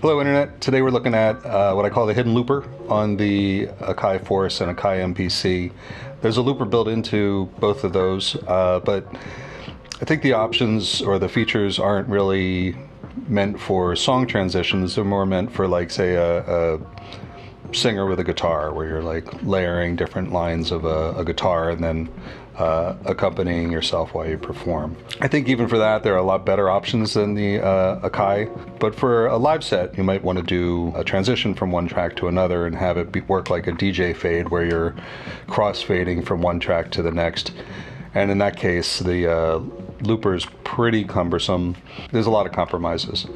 Hello Internet. Today we're looking at what I call the hidden looper on the Akai Force and Akai MPC. There's a looper built into both of those, but I think the options or the features aren't really meant for song transitions. They're more meant for, like, say, a singer with a guitar, where you're like layering different lines of a guitar and then accompanying yourself while you perform. I think even for that there are a lot better options than the Akai, but for a live set you might want to do a transition from one track to another and have it work like a DJ fade, where you're cross-fading from one track to the next. And in that case, the looper is pretty cumbersome. There's a lot of compromises.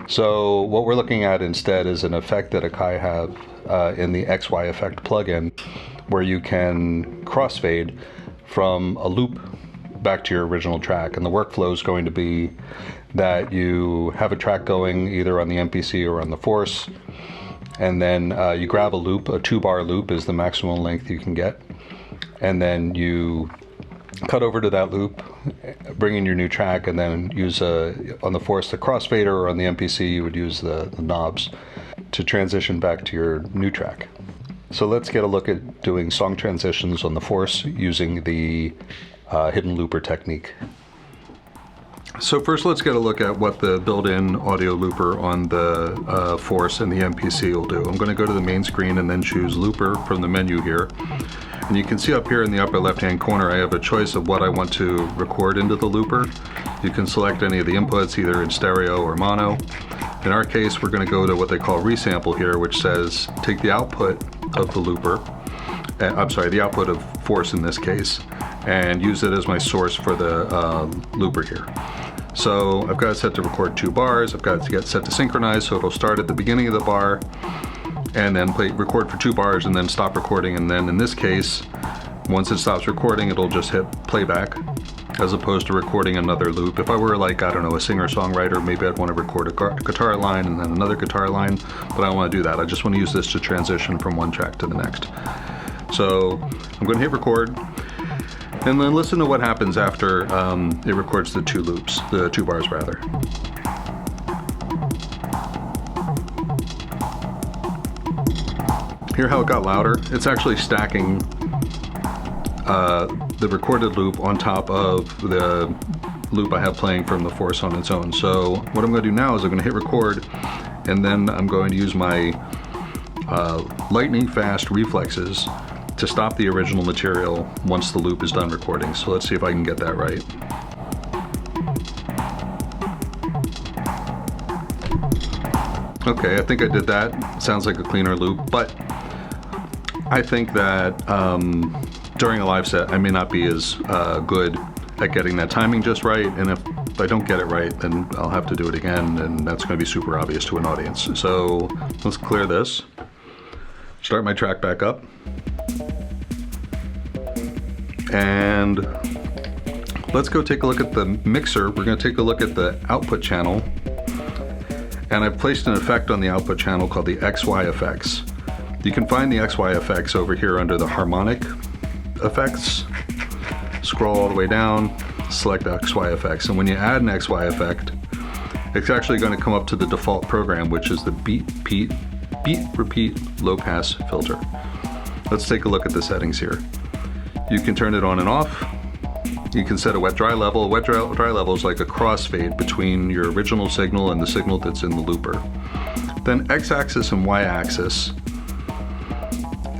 So what we're looking at instead is an effect that Akai have in the XY effect plugin, where you can crossfade from a loop back to your original track. And the workflow is going to be that you have a track going either on the MPC or on the Force, and then you grab a loop. A 2-bar loop is the maximum length you can get, and then you cut over to that loop, bring in your new track, and then use on the Force the crossfader, or on the MPC you would use the knobs to transition back to your new track. So let's get a look at doing song transitions on the Force using the hidden looper technique. So first let's get a look at what the built-in audio looper on the Force and the MPC will do. I'm going to go to the main screen and then choose looper from the menu here. And you can see up here in the upper left-hand corner I have a choice of what I want to record into the looper. You can select any of the inputs, either in stereo or mono. In our case, we're going to go to what they call resample here, which says take the output of the looper, the output of Force in this case, and use it as my source for the looper here. So I've got it set to record 2 bars, I've got it to get set to synchronize, so it'll start at the beginning of the bar, and then record for 2 bars, and then stop recording. And then in this case, once it stops recording, it'll just hit playback, as opposed to recording another loop. If I were, like, I don't know, a singer-songwriter, maybe I'd want to record a guitar line and then another guitar line, but I don't want to do that. I just want to use this to transition from one track to the next. So I'm going to hit record, and then listen to what happens after it records the 2 loops, the 2 bars rather. Hear how it got louder? It's actually stacking the recorded loop on top of the loop I have playing from the Force on its own. So what I'm going to do now is I'm going to hit record, and then I'm going to use my lightning fast reflexes to stop the original material once the loop is done recording. So let's see if I can get that right. Okay, I think I did that. Sounds like a cleaner loop, but I think that during a live set I may not be as good at getting that timing just right, and if I don't get it right, then I'll have to do it again, and that's going to be super obvious to an audience. So let's clear this, start my track back up, and let's go take a look at the mixer. We're going to take a look at the output channel, and I've placed an effect on the output channel called the XY effects. You can find the XY effects over here under the harmonic effects. Scroll all the way down, select XY effects, and when you add an XY effect, it's actually going to come up to the default program, which is the beat repeat low pass filter. Let's take a look at the settings here. You can turn it on and off. You can set a wet dry level. Wet dry level is like a crossfade between your original signal and the signal that's in the looper. Then X-axis and Y-axis.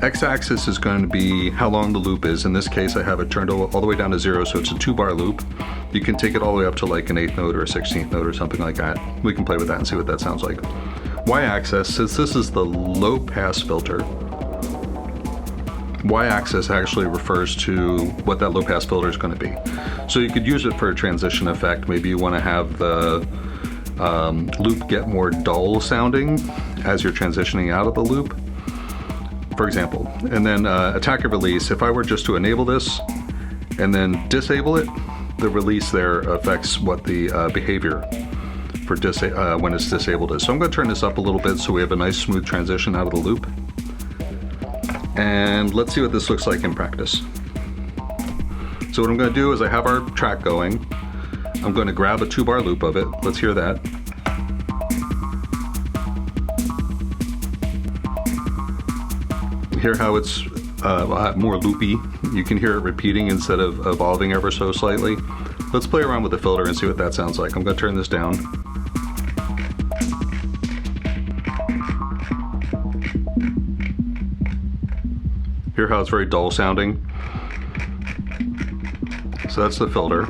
X-axis is going to be how long the loop is. In this case, I have it turned all the way down to 0, so it's a 2-bar loop. You can take it all the way up to like an 8th note or a 16th note or something like that. We can play with that and see what that sounds like. Y-axis, since this is the low pass filter, Y-axis actually refers to what that low pass filter is going to be. So you could use it for a transition effect. Maybe you want to have the loop get more dull sounding as you're transitioning out of the loop, for example. And then attack and release, if I were just to enable this and then disable it, the release there affects what the behavior for when it's disabled is. So I'm going to turn this up a little bit so we have a nice smooth transition out of the loop. And let's see what this looks like in practice. So what I'm going to do is I have our track going. I'm going to grab a 2-bar loop of it. Let's hear that. Hear how it's more loopy. You can hear it repeating instead of evolving ever so slightly. Let's play around with the filter and see what that sounds like. I'm going to turn this down. Hear how it's very dull sounding? So that's the filter.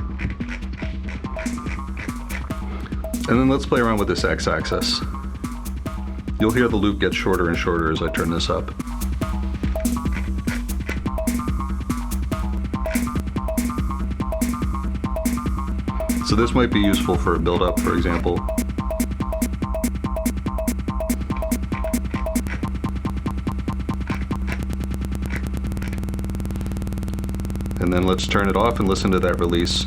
And then let's play around with this x-axis. You'll hear the loop get shorter and shorter as I turn this up. So this might be useful for a build-up, for example. And then let's turn it off and listen to that release.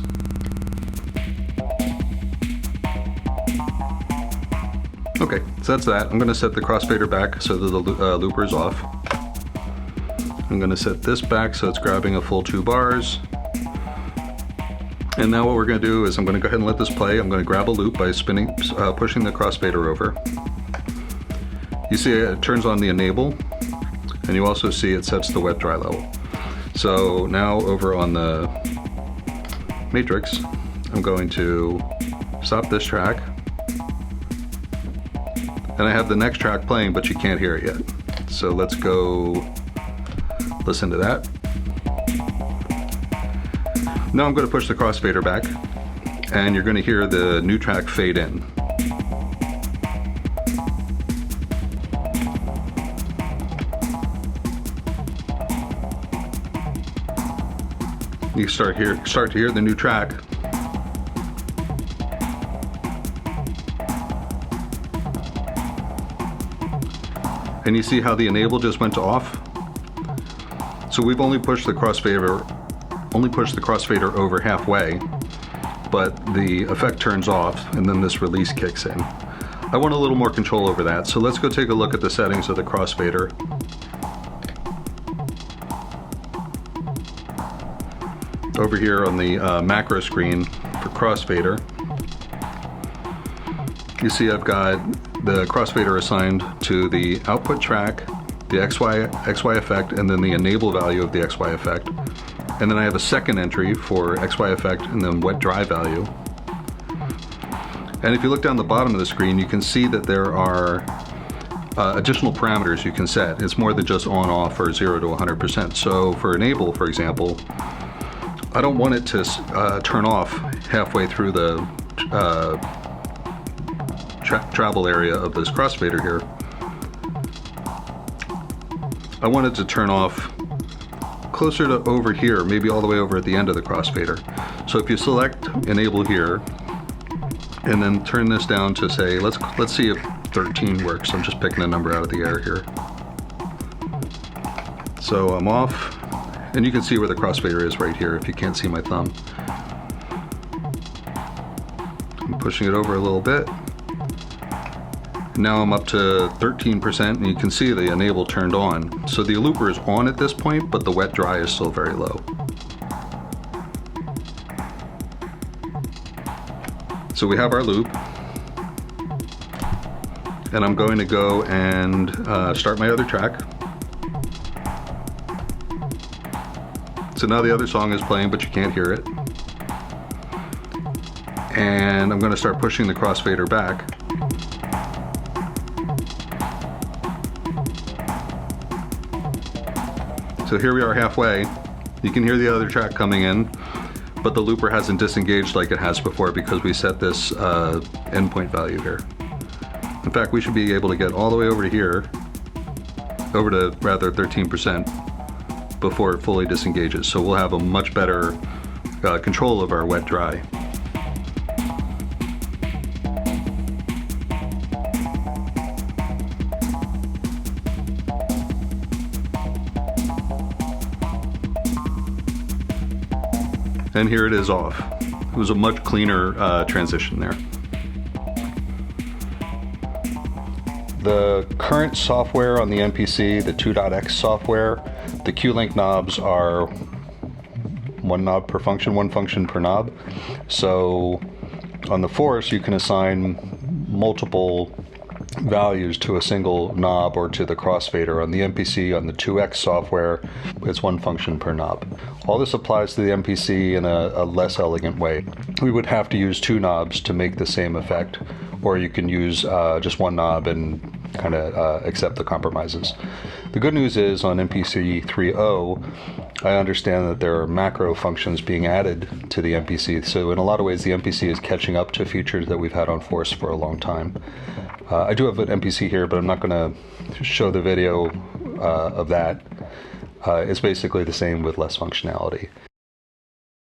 Okay, so that's that. I'm going to set the crossfader back so that the looper is off. I'm going to set this back so it's grabbing a full 2 bars. And now what we're going to do is I'm going to go ahead and let this play. I'm going to grab a loop by pushing the crossfader over. You see it turns on the enable, and you also see it sets the wet dry level. So now over on the matrix, I'm going to stop this track. And I have the next track playing, but you can't hear it yet. So let's go listen to that. Now I'm going to push the crossfader back, and you're going to hear the new track fade in. You start to hear the new track. And you see how the enable just went to off? So we've only pushed the crossfader over halfway, but the effect turns off and then this release kicks in. I want a little more control over that, so let's go take a look at the settings of the crossfader. Over here on the macro screen for crossfader, you see I've got the crossfader assigned to the output track, the XY effect, and then the enable value of the XY effect. And then I have a second entry for XY effect and then wet dry value. And if you look down the bottom of the screen, you can see that there are additional parameters you can set. It's more than just on, off, or 0 to 100%. So for enable, for example, I don't want it to turn off halfway through the travel area of this crossfader here. I want it to turn off closer to over here, maybe all the way over at the end of the crossfader. So if you select enable here, and then turn this down to say, let's see if 13 works. I'm just picking a number out of the air here. So I'm off. And you can see where the crossfader is right here if you can't see my thumb. I'm pushing it over a little bit. Now I'm up to 13% and you can see the enable turned on. So the looper is on at this point, but the wet dry is still very low. So we have our loop. And I'm going to go and start my other track. So now the other song is playing, but you can't hear it. And I'm going to start pushing the crossfader back. So here we are halfway. You can hear the other track coming in, but the looper hasn't disengaged like it has before because we set this endpoint value here. In fact, we should be able to get all the way over to here, over to rather 13%. Before it fully disengages. So we'll have a much better control of our wet dry. And here it is off. It was a much cleaner transition there. The current software on the MPC, the 2.x software, the Q-Link knobs are one knob per function, one function per knob. So on the Force, you can assign multiple values to a single knob or to the crossfader. On the MPC, on the 2X software, it's one function per knob. All this applies to the MPC in a less elegant way. We would have to use two knobs to make the same effect, or you can use just one knob and kind of accept the compromises. The good news is on MPC 3.0, I understand that there are macro functions being added to the MPC. So in a lot of ways, the MPC is catching up to features that we've had on Force for a long time. I do have an MPC here, but I'm not going to show the video of that. It's basically the same with less functionality.